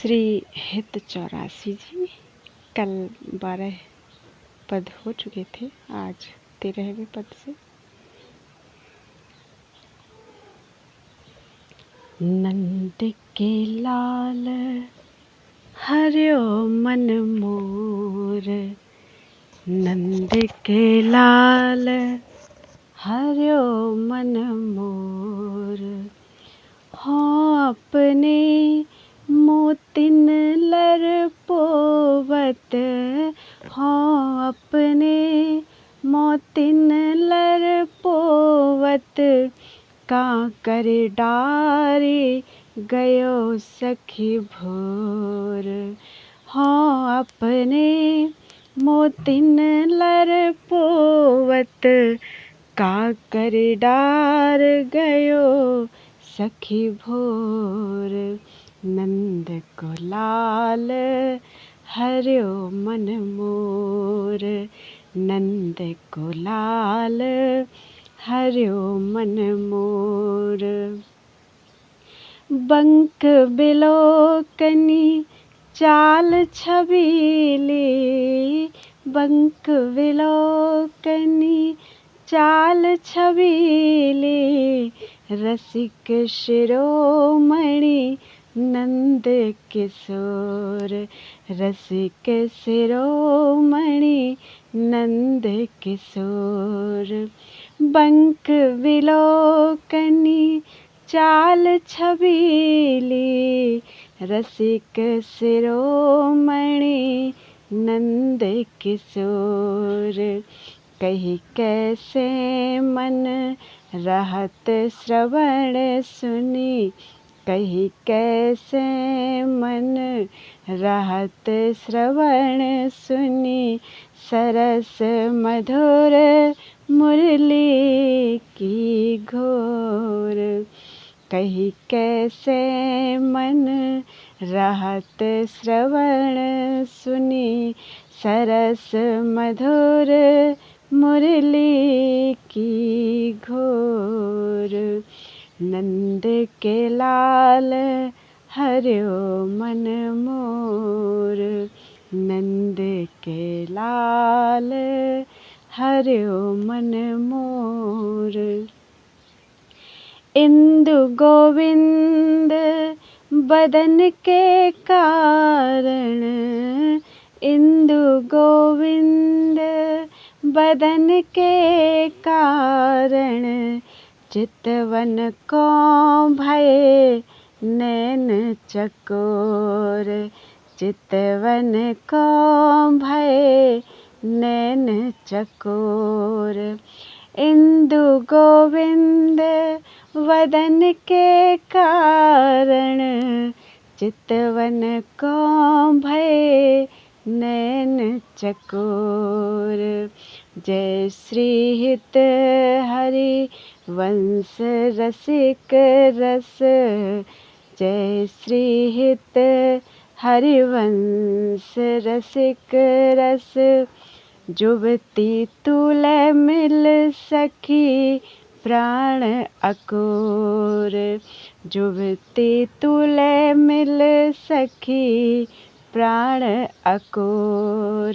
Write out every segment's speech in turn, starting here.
श्री हित 84 जी। कल 12 पद हो चुके थे, आज 13वें पद से। नंद के लाल हर्यो मन मोर, नंद के लाल हर्यो मन मोर। हाँ अपने मोतिन लर पोवत, हाँ अपने मोतिन लर पोवत। कांकर डारे गयो सखी भोर, हाँ अपने मोतिन लर पोवत। कांकर डार गयो सखी भोर। नंद को लाल हर्यो मन मोर, नंद को लाल हर्यो मन मोर। बंक बिलोकनी चाल छबीली, बंक बिलोकनी चाल छबीली। रसिक शिरोमणि नंद किशोर, रसिक शिरोमणि नंद किशोर। बंक बिलोकनी चाल छबीली, रसिक शिरोमणि नंद किशोर। कही कैसे मन रहत श्रवण सुनी, कही कैसे मन रहत श्रवण सुनी। सरस मधुर मुरली की घोर, कही कैसे मन रहत श्रवण सुनी। सरस मधुर मुरली की घोर। नंद के लाल हर्यो मन मोर, नंद के लाल हर्यो मन मोर। इंदु गोविंद बदन के कारण, इंदु गोविंद बदन के कारण। चितवन को भय नैन चकोर, चितवन को भय नैन चकोर। इंदु गोविंद वदन के कारण, चितवन को भय नैन चकोर। जय श्री हित हरि वंश रसिक रस, जय श्री हित हरिवंश रसिक रस। जुबती तुल मिल सखी प्राण अकोर, जुबती तुल मिल सखी प्राण अकोर।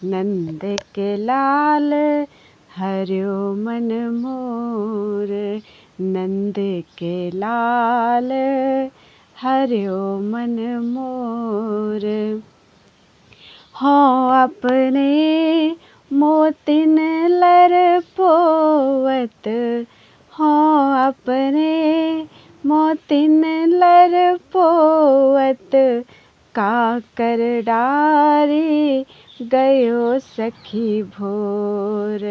नंद के लाल हर्यो मन मोर, नंद के लाल हर्यो मन मोर। हाँ अपने मोतिन लर पोवत, हाँ अपने मोतिन लर पोवत। काकर डारी गयो सखी भोर,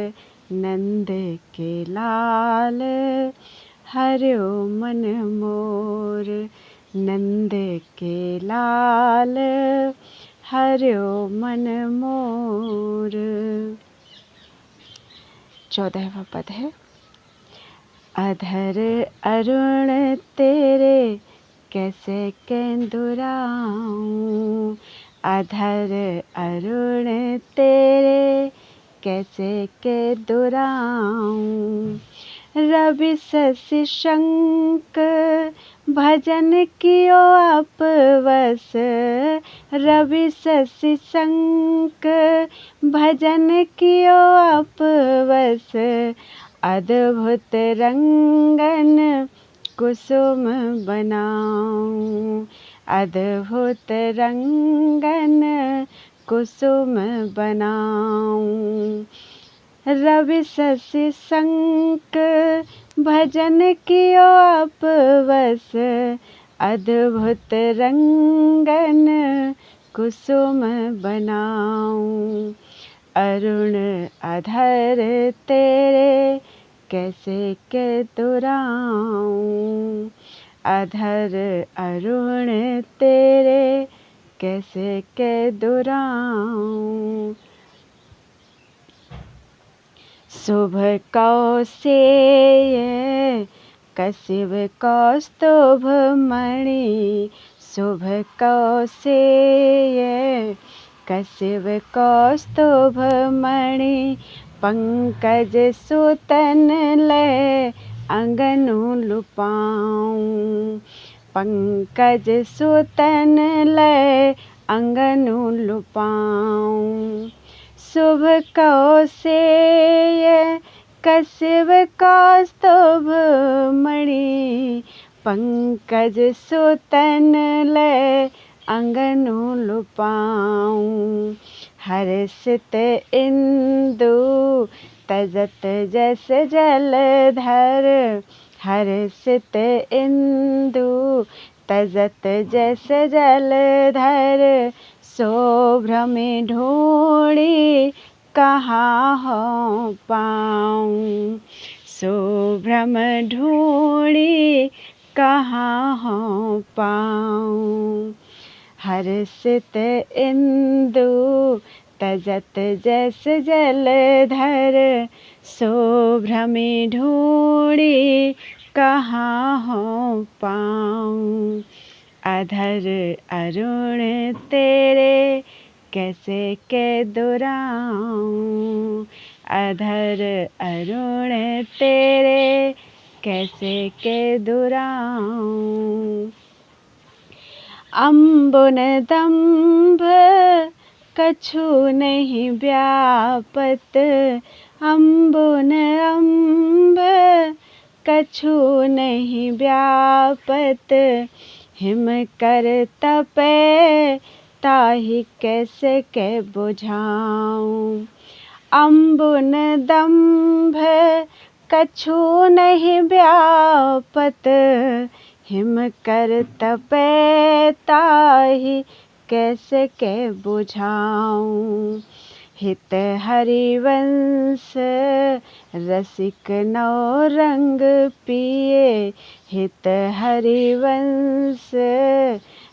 नंद के लाल हर्यो मन मोर, नंद के लाल हर्यो मन मोर। 14वां पद है। अधर अरुण तेरे कैसे केंदुराऊं, अधर अरुण तेरे कैसे के दुराऊं। रवि शशि शंक भजन कियो अपवस रवि शशि शंक। भजन कियो अपवस अद्भुत रंगन कुसुम बनाऊं। अद्भुत रंगन कुसुम बनाऊं। रवि शशि शंक भजन कियो अपवस अद्भुत रंगन कुसुम बनाऊं। अरुण अधर तेरे कैसे के दुराऊं। अधर अरुण तेरे कैसे के दुराऊं। शुभ कौशेय कशिव कौस्तुभ मणि। शुभ कौशेय कशिव कौस्तुभ मणि। पंकज सुतन लय अंगनु लुपाऊं। पंकज सुतन लय अंगनु लुपाऊं। शुभ कौशेय कशिव कौस्तुभ मणि। पंकज सुतन लय अंगनु लुपाऊं। हर्षित इंदु तजत जस जलधर। हर्षित इंदु तजत जस जलधर। शोभ्र में ढूंढी कहाँ हो पाऊं। शोभ्र में ढूंढी कहाँ हो पाऊं। हर्षित इंदु तजत जस जलधर। शोभ्र में ढूंढी कहाँ हो पाऊं। अधर अरुण तेरे कैसे के दुराऊं। अधर अरुण तेरे कैसे के दुराऊं। अम्बुन दंभ कछु नहीं व्यापत। अम्बुन अम्ब कछु नहीं व्यापत। हिम कर तपे ताहि कैसे के बुझाऊं। अम्बुन दंभ कछु नहीं व्यापत। हिम कर तपे ताहि कैसे के बुझाऊं। हित हरिवंश रसिक नौ रंग पिए। हित हरिवंश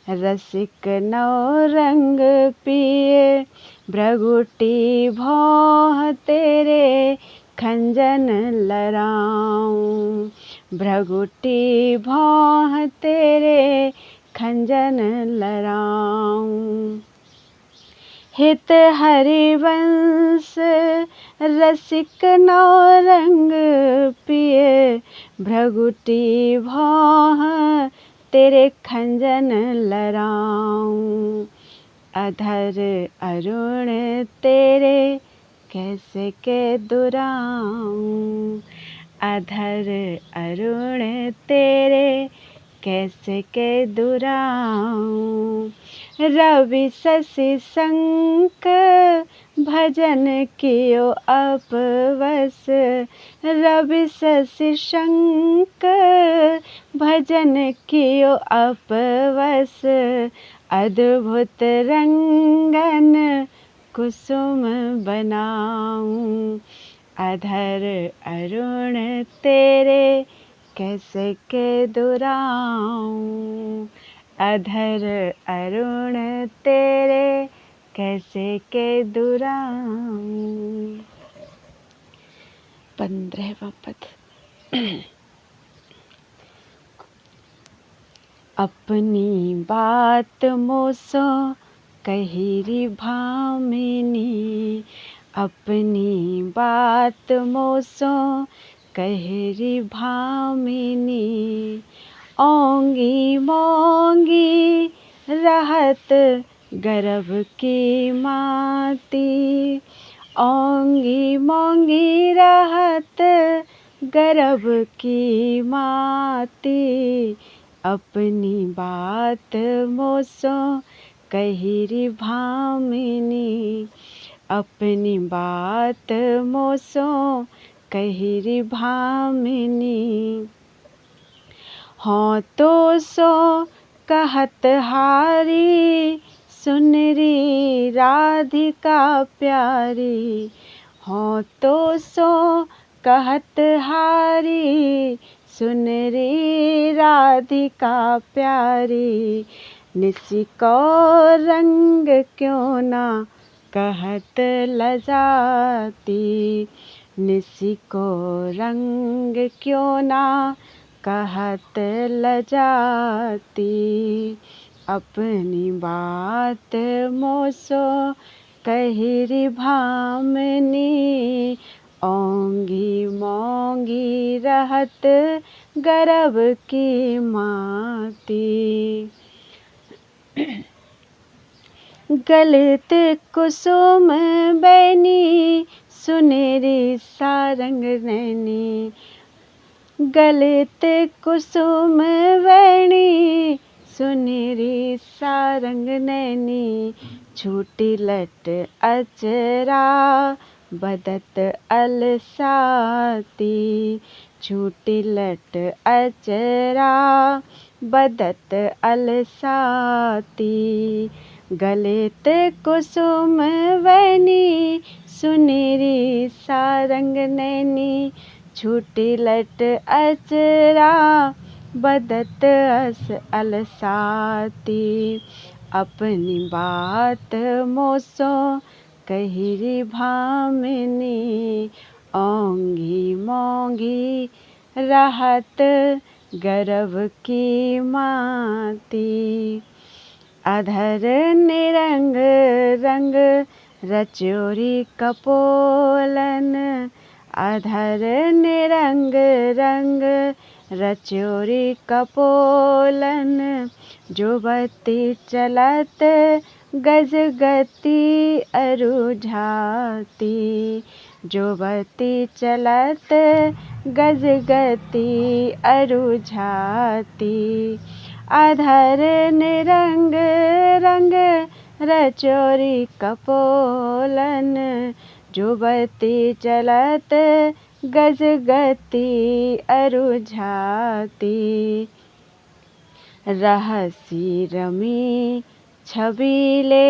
रसिक नौ रंग पिए। भ्रगुटी भौं तेरे खंजन लराऊं। भ्रगुटी भौं तेरे खंजन लराऊं। हित हरिवंश रसिक नौ रंग पिए। भ्रगुटी भौं तेरे खंजन लराऊं। अधर अरुण तेरे कैसे के दुराऊं। अधर अरुण तेरे कैसे के दुराऊं। रवि शशि शंक भजन कियो अपवस। रवि शशि शंक भजन कियो अपवस। अद्भुत रंगन कुसुम बनाऊं। अधर अरुण तेरे कैसे के दुराऊं। अधर अरुण तेरे कैसे के दुराऊं। 15वां पद। अपनी बात मोसो कहिरी भामिनी। अपनी बात मोसो कहिरी भामिनी। ओंग ओंगी मोंगी रहत गर्भ की माती, ओंगी मोंगी रहत गर्भ की माती, अपनी बात मोसो कहिरी भामिनी, अपनी बात मोसो कहिरी भामिनी। हों तो सो कहत हारी सुनरी राधिका प्यारी, हों तो सो कहत हारी सुनरी राधिका प्यारी, निसी को रंग क्यों ना कहत लजाती, निसी को रंग क्यों ना कहत लजाती, अपनी बात मोसो कहिरी भामिनी, ओंगी मोंगी रहत गर्भ की माती। गलित कुसुम बैनी सुनहरी सारंग नैनी, गलित कुसुम बैनी सुनहरी सारंग नैनी, छूटी लट अचरा बदत अलसाती, छूटी लट अचरा बदत अलसाती, गलित कुसुम बैनी सुनहरी सारंग नैनी, छूटी लट अचरा बदत अलसाती, अपनी बात मोसो कहिरी भामिनी, ओंगी मोंगी रहत गर्भ की माती, अधर निरंग रंग रचोरी कपोलन, अधर निरंग रंग रचोरी कपोलन, जुबती चलत गज गति अरुझाती, जुबती चलत गज गति अरुझाती, अधर निरंग रंग रचोरी कपोलन, जुबती चलत गज गति अरुझाती, रहसी रमी छबीले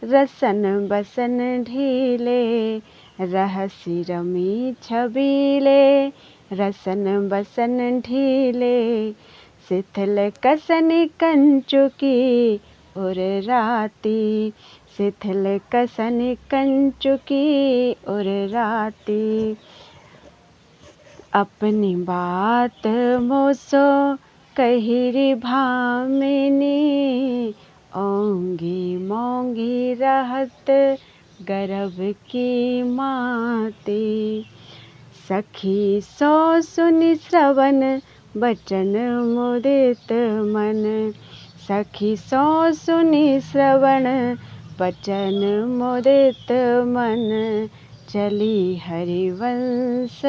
रसन बसन ढीले, रहसी रमी छबीले रसन बसन ढीले, शिथिल कसन कंचुकी उर्राती, शिथिल कसन कंचुकी उर्राती, अपनी बात मोसो कहिरी भामिनी, ओंगी मोंगी रहत गर्भ की माती, सखी सो सुनि श्रवण बचन मुदित मन, सखी सो सुनि श्रवण बचन मुदित मन, चली हरिवंश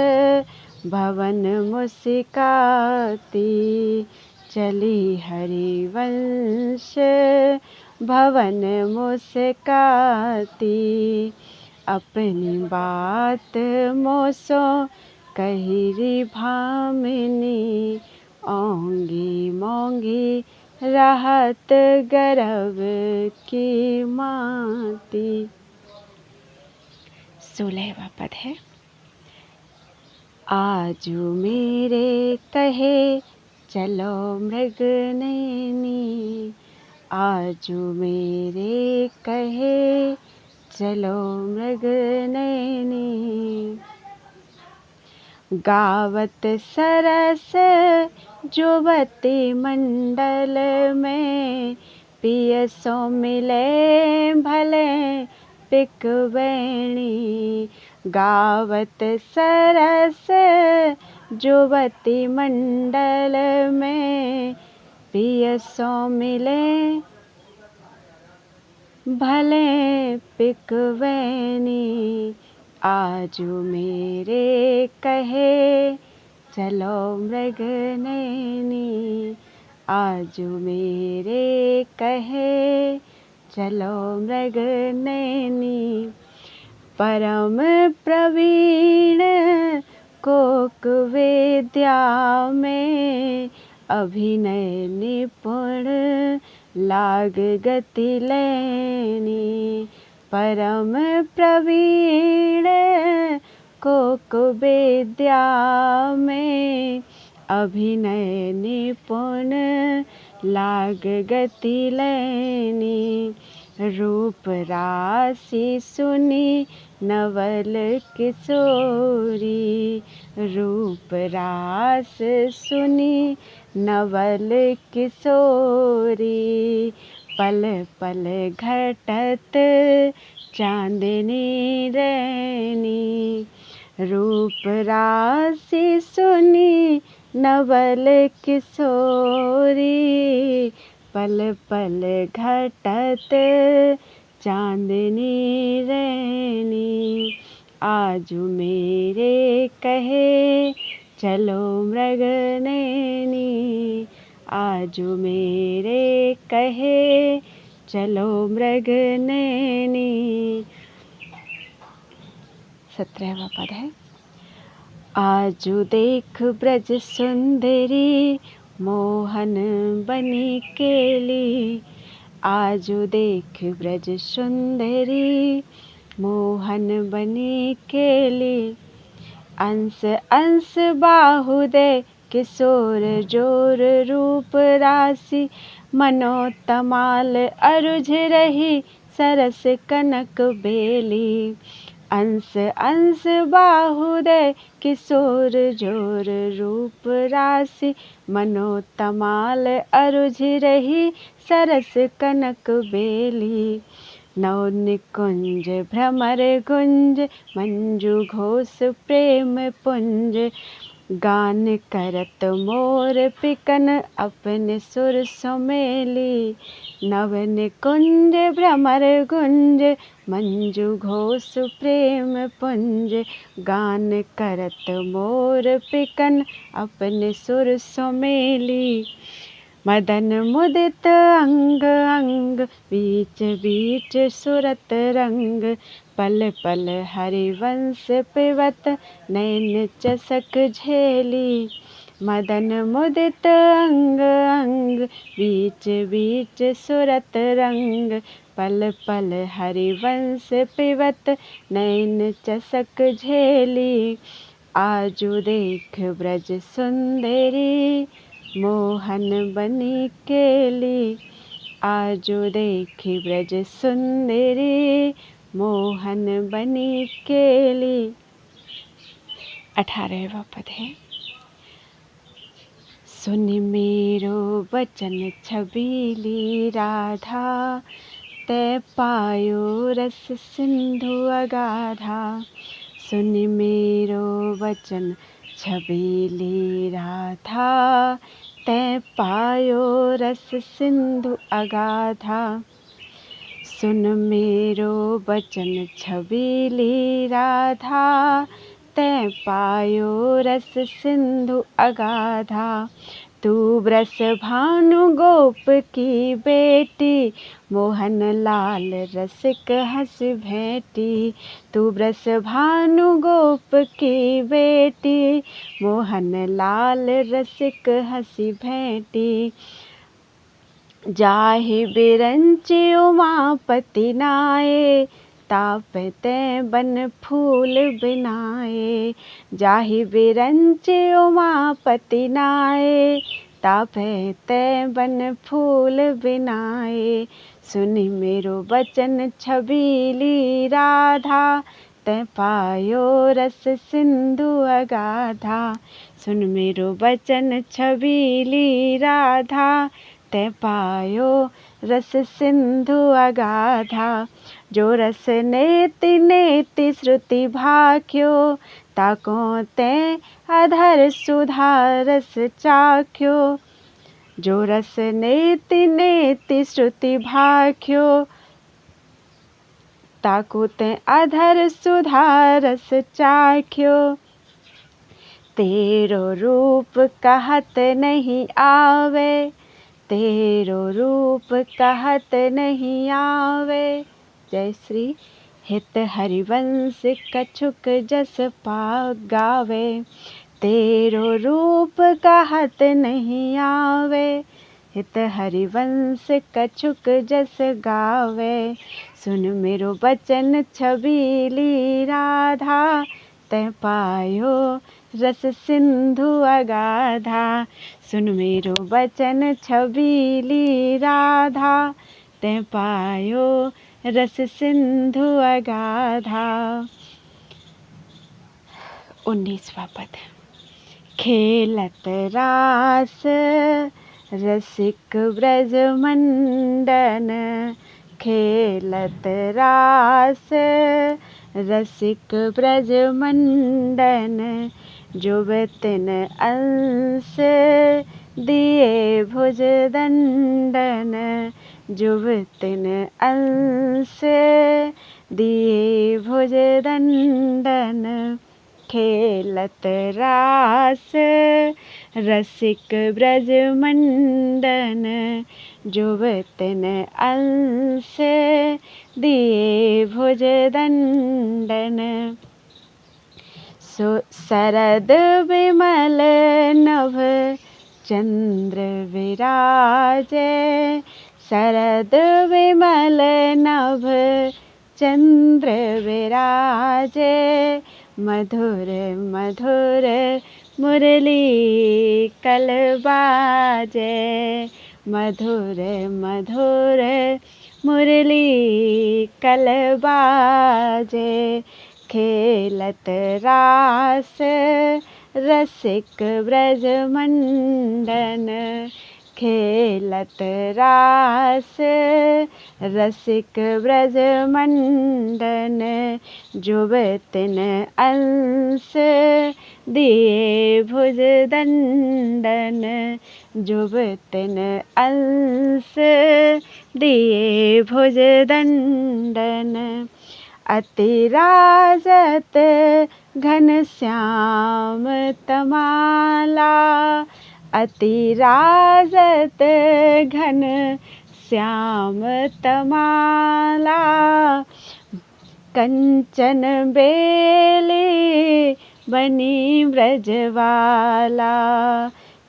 भवन मुस्काती, चली हरिवंश भवन मुस्काती, अपनी बात मोसो कहिरी भामिनी, ओंगी मोंगी रहत गर्भ की माती। 16वां पद है। आजू मेरे कहे चलो मृग नैनी, आजू मेरे कहे चलो मृग नैनी, गावत सरस जुबती मंडल में, पिय सो मिले भले पिक बैणी, गावत सरस जुबती मंडल में, पिय सो मिले भले पिकवैनी, आजू मेरे कहे चलो मृग नैनी, आजू मेरे कहे चलो मृग नैनी। परम प्रवीण कोक विद्या में, अभिनय निपुण लाग गति लेनी। परम प्रवीण कोक विद्या में, अभिनय निपुण लाग गति लेनी। रूप राशि सुनी नवल किशोरी, रूप रास सुनी नवल किशोरी। पल पल घटत चांदनी रैनी, रूप राशि सुनी नवल किशोरी। पल पल घटत चांदनी रैनी, आजू मेरे कहे चलो मृग नैनी, आजू मेरे कहे चलो मृग नैनी। 17वां पद है। आजू देख ब्रज सुंदरी, मोहन बनी केली। आजू देख ब्रज सुंदरी, मोहन बनी केली। अंश अंश बाहु दे किशोर जोर रूप राशि, मनोतमाल अरुझ रही सरस कनक बेली। अंश अंश बाहु दे किशोर जोर रूप राशि, मनोतमाल अरुझ रही सरस कनक बेली। नव निकुंज भ्रमर गुंज, मंजू घोष प्रेम पुंज। गान करत मोर पिकन अपने सुर सुमेली। नव निकुंज भ्रमर गुंज, मंजू घोष प्रेम पुंज। गान करत मोर पिकन अपने सुर सुमेली। मदन मुदित अंग अंग, बीच बीच सुरत रंग। पल पल हरिवंश पिबत, नैन चसक झेली। मदन मुदित अंग अंग, बीच बीच सुरत रंग। पल पल हरिवंश पिबत, नैन चसक झेली। आजू देख ब्रज सुंदरी, मोहन बनी केली। आजू देखी ब्रज सुंदरी, मोहन बनी केली। 18वां पद है। सुन मेरो बचन छबीली राधा, तै पायो रस सिंधु अगाधा। सुन मेरो वचन छबीली राधा, तै पायो रस सिंधु अगाधा। सुन मेरो वचन छबीली राधा, तै पायो रस सिंधु अगाधा। तू ब्रस भानु गोप की बेटी, मोहन लाल रसिक हंस भेंटी। तू ब्रस भानु गोप की बेटी, मोहन लाल रसिक हंसी भेंटी। जाहि बिरंचि उमापति नाये, तापते बन फूल बिनाए। जाहि बिरंचि उमापति नाये, तापते बन फूल बिनाए। सुनि मेरो बचन छबीली राधा, तै पायो रस सिंधु अगाधा। सुन मेरो बचन छबीली राधा, तै पायो रस सिंधु अगाधा। जो रस नेति नेति श्रुति भाख्यो, ताको तै अधर सुधा रस चाख्यो। जो रस नेति नेति श्रुति भाख्यो ताको ते अधर सुधा रस चाख्यो। तेरो रूप कहत नहीं आवे, तेरो रूप कहत नहीं आवे। जय श्री हित हरिवंश कछुक जस पाग गावे। तेरो रूप कहत नहीं आवे, हित हरिवंश कछुक जस गावे। सुन मेरो बचन छबीली राधा, तै पायो रस सिंधु अगाधा। सुन मेरो बचन छबीली राधा, तै पायो रस सिंधु अगाधा। 19वां पद। खेलत रास रसिक ब्रज मंडन, खेलत रास रसिक ब्रज मंडन। जुबतिन अंश दिए भुज दंडन, जुबतिन अंश दिए भुज दंडन। खेलत रास रसिक ब्रज मंडन, जुबतिन अंश दिए भुज दंडन। शरद विमल नभ चंद्र विराजे, शरद विमल नभ चंद्र विराजे। मधुर मधुर मुरली कल बाजे, मधुर मधुर मुरली कल बाजे। खेलत रास रसिक ब्रज मंडन, खेलत रास रसिक ब्रज मंडन। जुबतिन अंश दिए भुज दंडन, जुबतिन अंश दिए भुज दंडन। अति राजत घन श्याम तमाला, अति राजत घन श्याम तमाला। कंचन बेली बनी ब्रजवाला,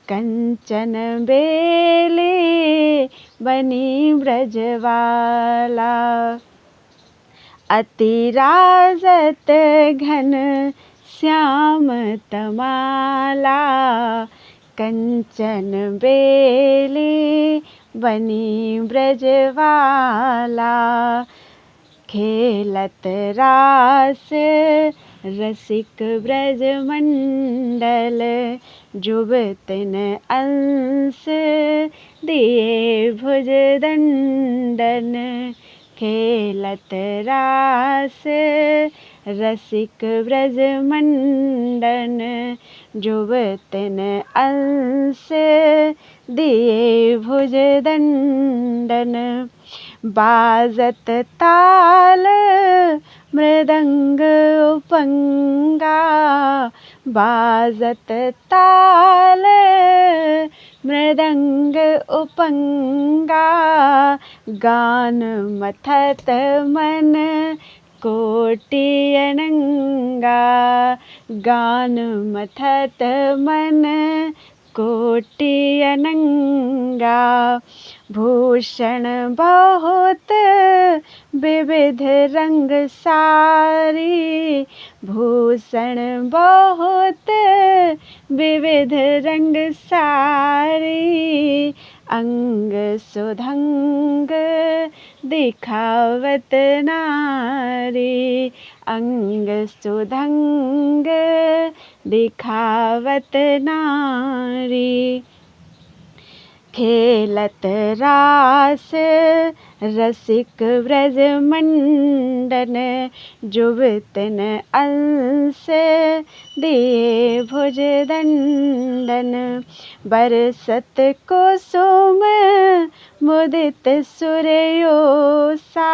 कंचन बेली बनी ब्रजवाला। अति राजत घन श्याम तमाला, कंचन बेली बनी ब्रजवाला। खेलत रास रसिक ब्रज मंडल, जुबतिन अंश दिए भुज दंडन। खेलत रास रसिक ब्रज मंडन, जुबतिन अंश दिए भुज दंडन। बाजत ताल मृदंग उपंगा, बाजत ताल मृदंग उपंगा। गान मथत मन कोटि अनंगा, गान मथत मन कोटि अनंगा। भूषण बहुत विविध रंग सारी, भूषण बहुत विविध रंग सारी। अंग सुधंग दिखावत नारी, अंग सुधंग दिखावत नारी। खेलत रास रसिक व्रज मंडन जुबतन अंश दिए भुज दंडन। बरसत कुसुम मुदित सुरयोसा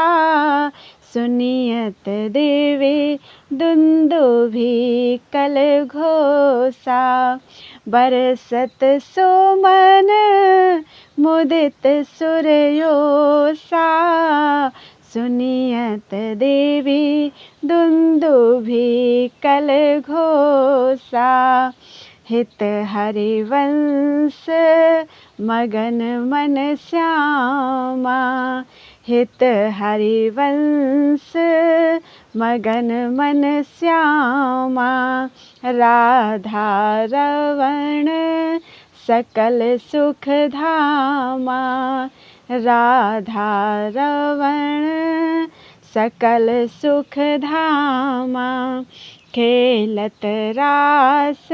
सुनियत देवी दुंदुभि कल घोषा। बरसत सुमन मुदित सुरयोसा सुनियत देवी दुंदुभि कल घोषा। हित हरिवंश मगन मन श्यामा हित हरिवंश मगन मन श्यामा। राधा रवण सकल सुख धामा राधा रवण सकल सुख धामा। खेलत रास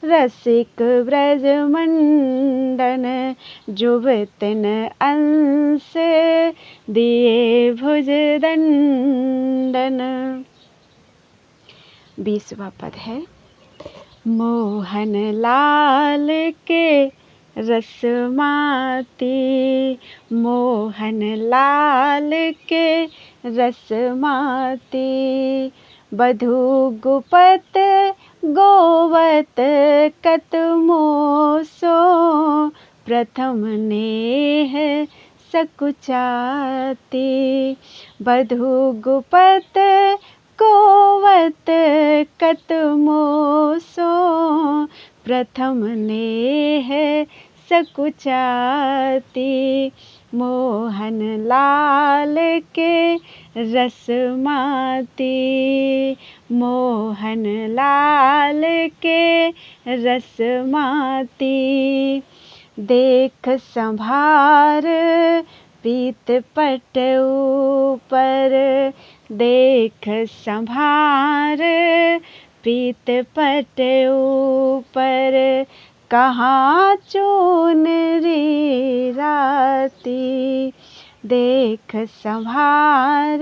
रसिक व्रज मंडन जुबतन अंश दिए भुज दंडन। 20वां पद है। मोहन लाल के रसमाती मोहन लाल के रसमाती। बधू गुपत गोवत कतमोसो प्रथम नेह सकुचाती। बधू गुपत गोवत कतमोसो प्रथम नेह सकुचाती। मोहन लाल के रसमाती मोहन लाल के रसमाती। देख संभार पीत पट ऊपर देख संभार पीत पट ऊपर। कहाँ चुनरी राती देख संभार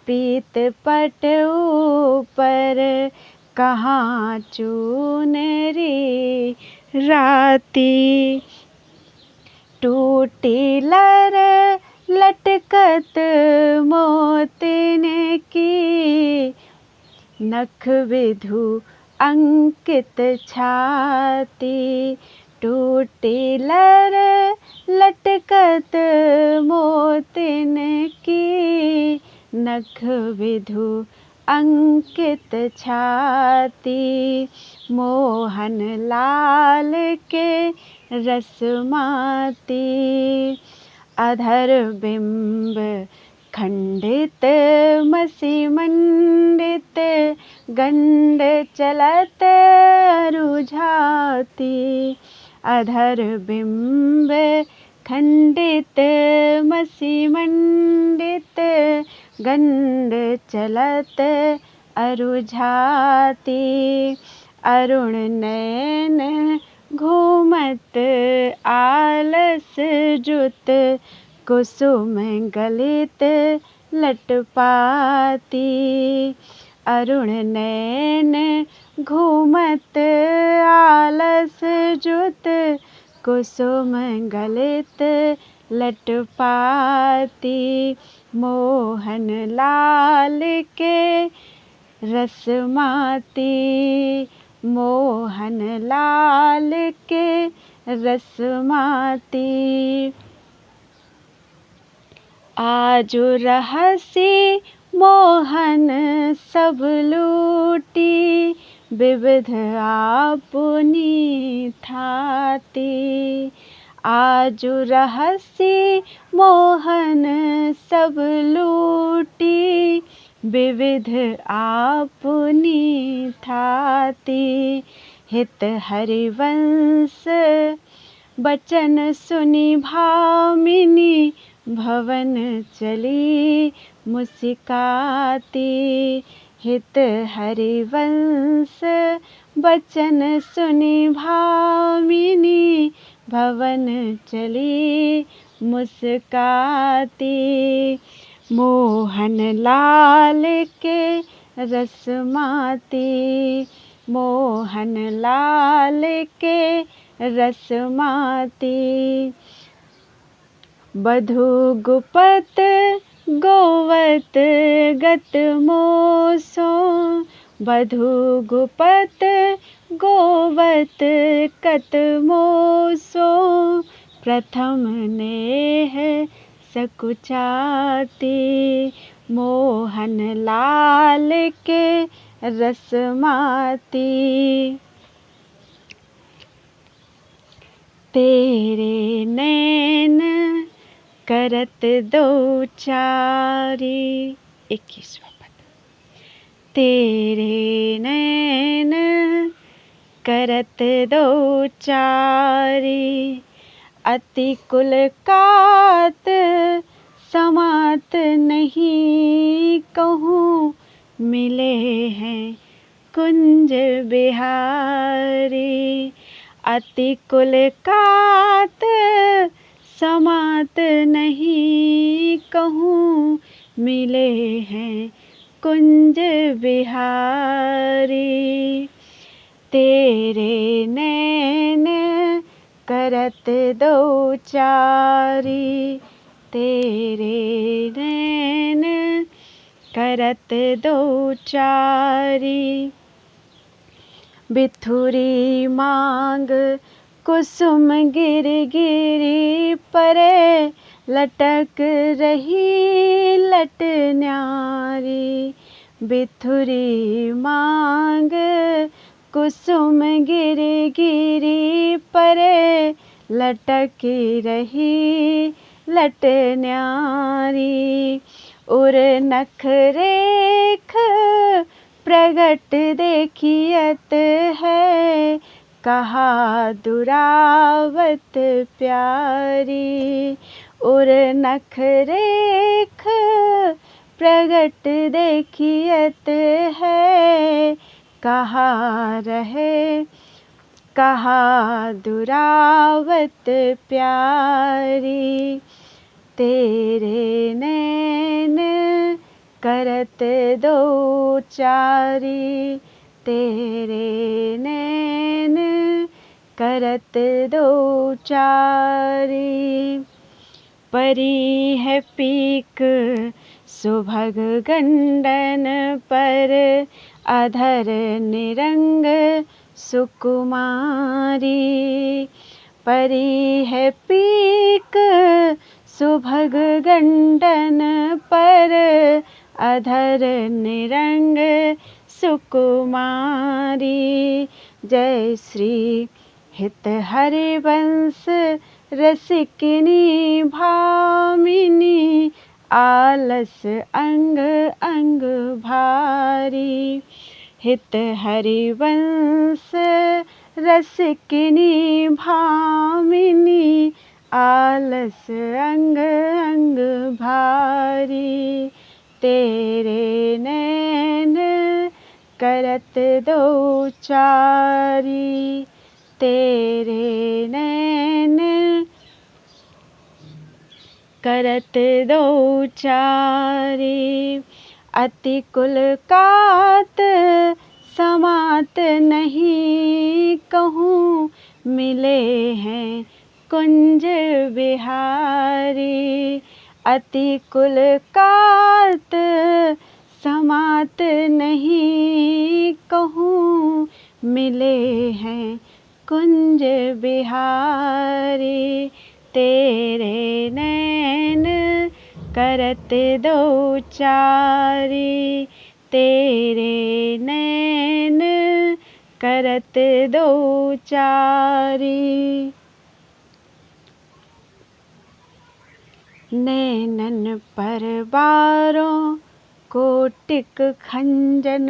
पीत पट ऊपर। कहाँ चुनरी राती। टूटी लर लटकत मोतिन की नख विधु अंकित छाती। टूटी लर लटकत मोतिन की नख विधु अंकित छाती। मोहन लाल के रसमाती। अधर बिंब खंडित मसी मंडित गंड चलत रुझाती। अधर बिंब खंडित मसी मंडित गंड चलत अरुझाती। अरुण नयन घूमत आलस जुत कुसुम गलित लटपाती। अरुण नयन घूमत आलस जुत कुसुम गलित लटपाती। मोहन लाल के रसमाती मोहन लाल के रसमाती। आजु रहसी मोहन सब लूटी विविध आपुनी थाती। आजु रहसी मोहन सब लूटी विविध आपुनी थाती। हित हरिवंश बचन सुनि भामिनी भवन चली मुस्काती। हित हरिवंश बचन सुनि भामिनी भवन चली मुस्काती, मोहन लाल के रसमाती, मोहन लाल के रसमाती। बधू गुपत गोवत गत मोसो, बधू गुपत गोवत कत मोसो। प्रथम नेह सकुचाती, मोहन लाल के रसमाती। तेरे नैन करत दो चारी, 21वां पद। तेरे नैन करत दो चारी, अति कुल कात समात नहीं कहूँ, मिले हैं कुंज बिहारी। अति कुल कात समात नहीं कहूँ, मिले हैं कुंज बिहारी। तेरे नैन करत दो चारी, तेरे नैन करत दो चारी। बिथुरी मांग कुसुम गिर गिरी परे, लटक रही लट न्यारी। बिथुरी मांग कुसुम गिर गिरी परे, लटक रही लट न्यारी। उर नख रेख प्रगट देखियत है, कहा दुरावत प्यारी। उर नख रेख प्रगट देखियत है, कहा रहे कहा दुरावत प्यारी। तेरे नैन करत दो चारी, तेरे नैन करत दो चारी। परी है पीक सुभग गंडन पर, अधर निरंग सुकुमारी। परी है पीक सुभग गंडन पर, अधर निरंग सुकुमारी। जय श्री हित हरिवंश रसिकिनी भामिनी, आलस अंग अंग भारी। हित हरिवंश रसिकिनी भामिनी, आलस अंग अंग भारी। तेरे नैन करत दो चारी, तेरे नैन करत दो चारी। अति कुल कात समात नहीं कहूँ, मिले हैं कुंज बिहारी। अति कुल कात समात नहीं कहूँ, मिले हैं कुंज बिहारी। तेरे नैन करत दो चारी, तेरे नैन करत दो चारी। नैनन पर बारों कोटिक खंजन,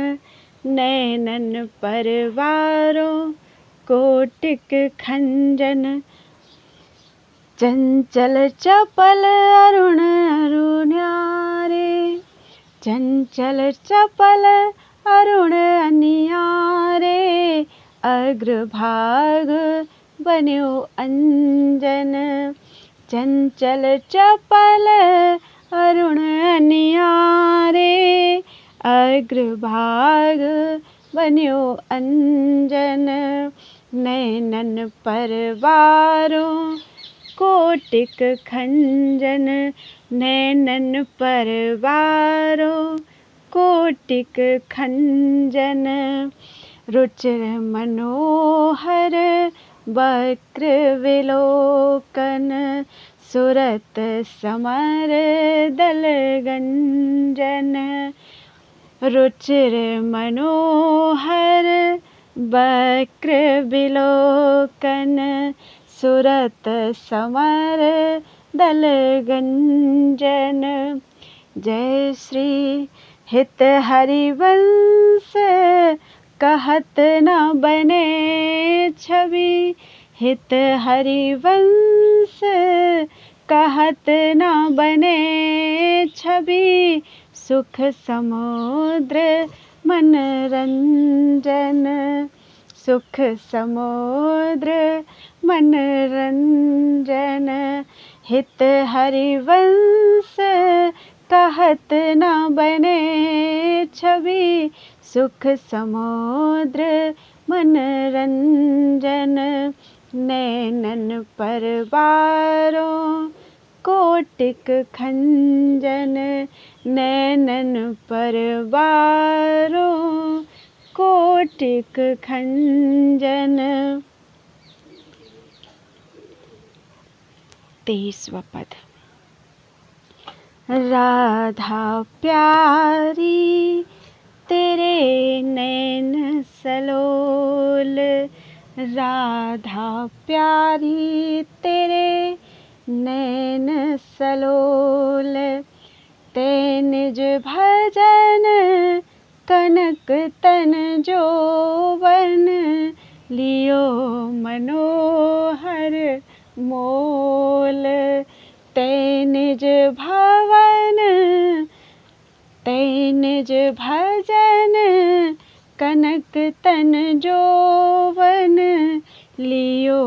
नैनन पर बारों कोटिक खंजन। चंचल चपल अरुण अरुण्यारे, चंचल चपल अरुण अनियारे। अग्रभाग बन्यो अंजन, चंचल चपल अरुण अनियारे, अग्रभाग बन्यो अंजन, नैनन परवारो कोटिक खंजन, नैनन परवारो कोटिक खंजन, रुचिर मनोहर वक्र विलोकन, सुरत समर दल गंजन, रुचिर मनोहर वक्र विलोकन, सुरत समर दल गंजन। जय श्री हित हरिवंश कहत न बने छवि, हित हरिवंश कहत न बने छवि, सुख समुद्र मनरंजन, सुख समुद्र मनरंजन, हित हरिवंश कहत न बने छवि, सुख समुद्र मनरंजन, नैनन परवारो कोटिक खंजन, नैनन परवारो कोटिक खंजन। 23वां पद। राधा प्यारी तेरे नैन सलोल, राधा प्यारी तेरे नैन सलोल, ते निज भजन कनक तन जोवन, लियो मनोहर मोल, ते निज भवन ते निज भजन कनक तन जोवन, लियो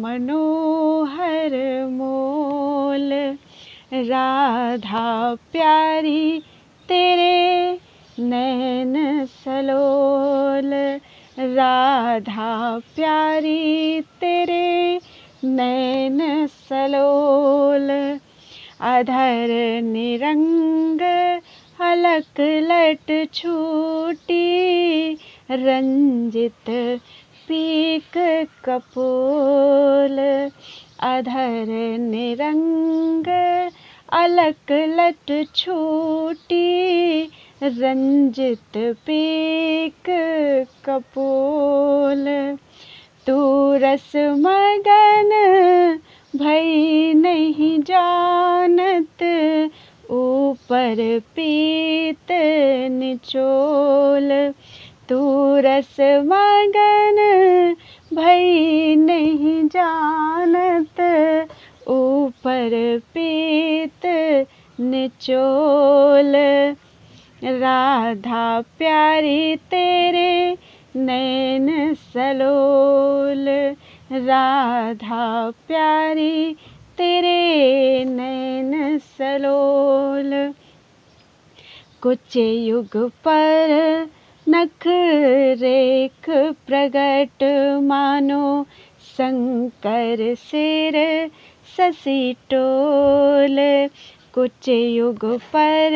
मनोहर मोल, राधा प्यारी तेरे नैन सलोल, राधा प्यारी तेरे नैन सलोल, अधर निरंग अलक लट छूटी, रंजित पीक कपोल, अधर निरंग अलक लट छूटी, रंजित पीक कपोल, तू रस मगन भई नहीं जानत, ऊपर पीत निचोल, तू रस मगन भई नहीं जानत, ऊपर पीत निचोल, राधा प्यारी तेरे नैन सलोल, राधा प्यारी तेरे नैन सलोल, कुछ युग पर नख रेख प्रगट मानो, शंकर सिर शशि टोल, कुछ युग पर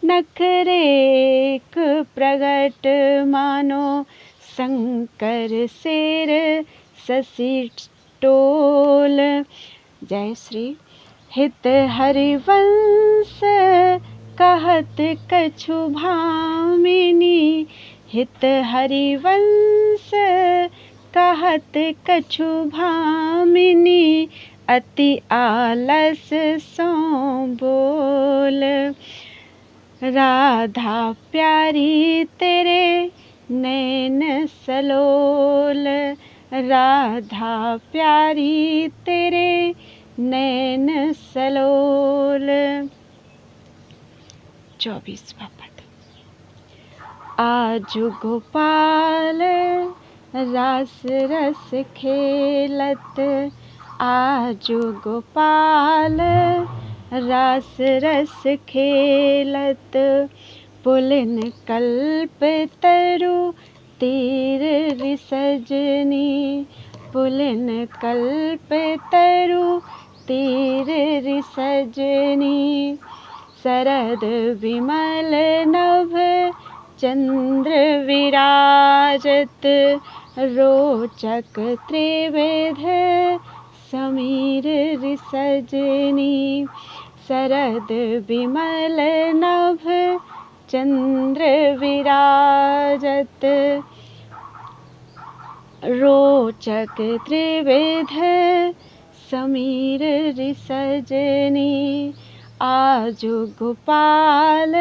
नख रेख प्रगट मानो, शंकर सिर शशि टोल। जय श्री हित हरिवंश कहत कछु भामिनी, हित हरिवंश कहत कछु भामिनी, अति आलस सो बोल, राधा प्यारी तेरे नैन सलोल, राधा प्यारी तेरे नैन सलोल। 24वां पद। आज गोपाल रास रस खेलत, आजु गोपाल रास रस खेलत, पुलिन कल्प तरु तीर रिसजनी, पुलिन कल्प तरु तीर रिसजनी। शरद विमल नभ चंद्र विराजत, रोचक त्रिविध समीर रिसजनी। शरद विमल नभ चंद्र विराजत, रोचक त्रिविध समीर रिसजनी। आजु गोपाल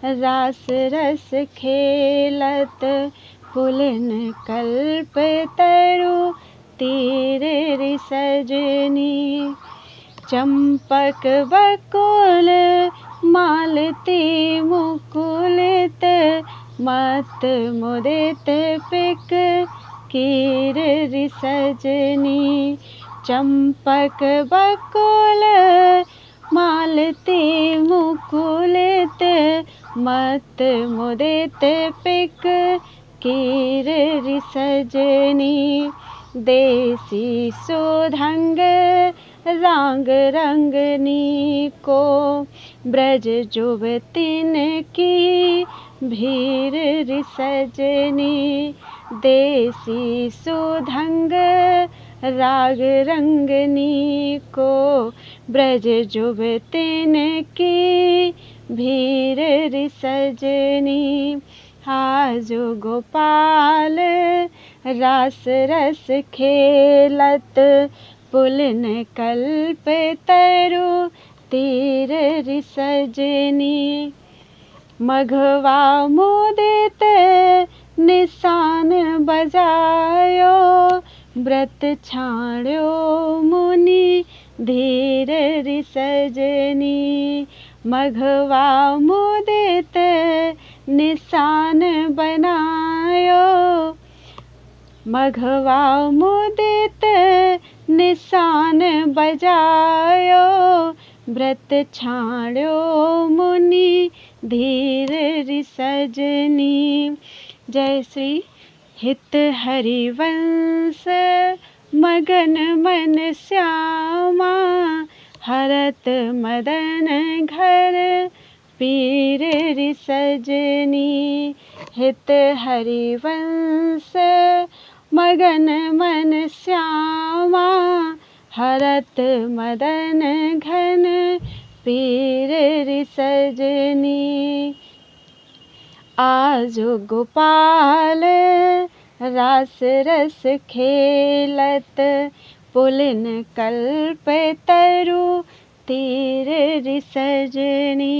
रास रस खेलत, पुलिन कल्प तरु तीर रिसजनी। चंपक बकुल मालती मुकुलित, मत मुदित पिक कीर रिसजनी। चंपक बकुल मालती मुकुलित, मत मुदित पिक कीर रिसजनी। देसी सुधंग रांग रंगनी को, ब्रज जुबतिन की भीर रिसजनी। देसी सुधंग राग रंगनी को, ब्रज जुबतिन की भीर रिसजनी। आजु गोपाल रास रस खेलत, पुलिन कल्प तरु तीर रिसजनी। मघवा मुदित निशान बजायो, व्रत छाड़ो मुनि धीर रिसजनी। मघवा मुदित निशान बनायो, मघवा मुदित निशान बजायो, व्रत छाड़ो मुनि धीर रिसजनी। जय श्री हित हरिवंश मगन मन श्यामा, हरत मदन घर पीर रिसजनी। हित हरिवंश मगन मन श्यामा, हरत मदन घन पीर रिसजनी। आजु गोपाल रास रस खेलत, पुलिन कल्प तरु तीर रिसजनी।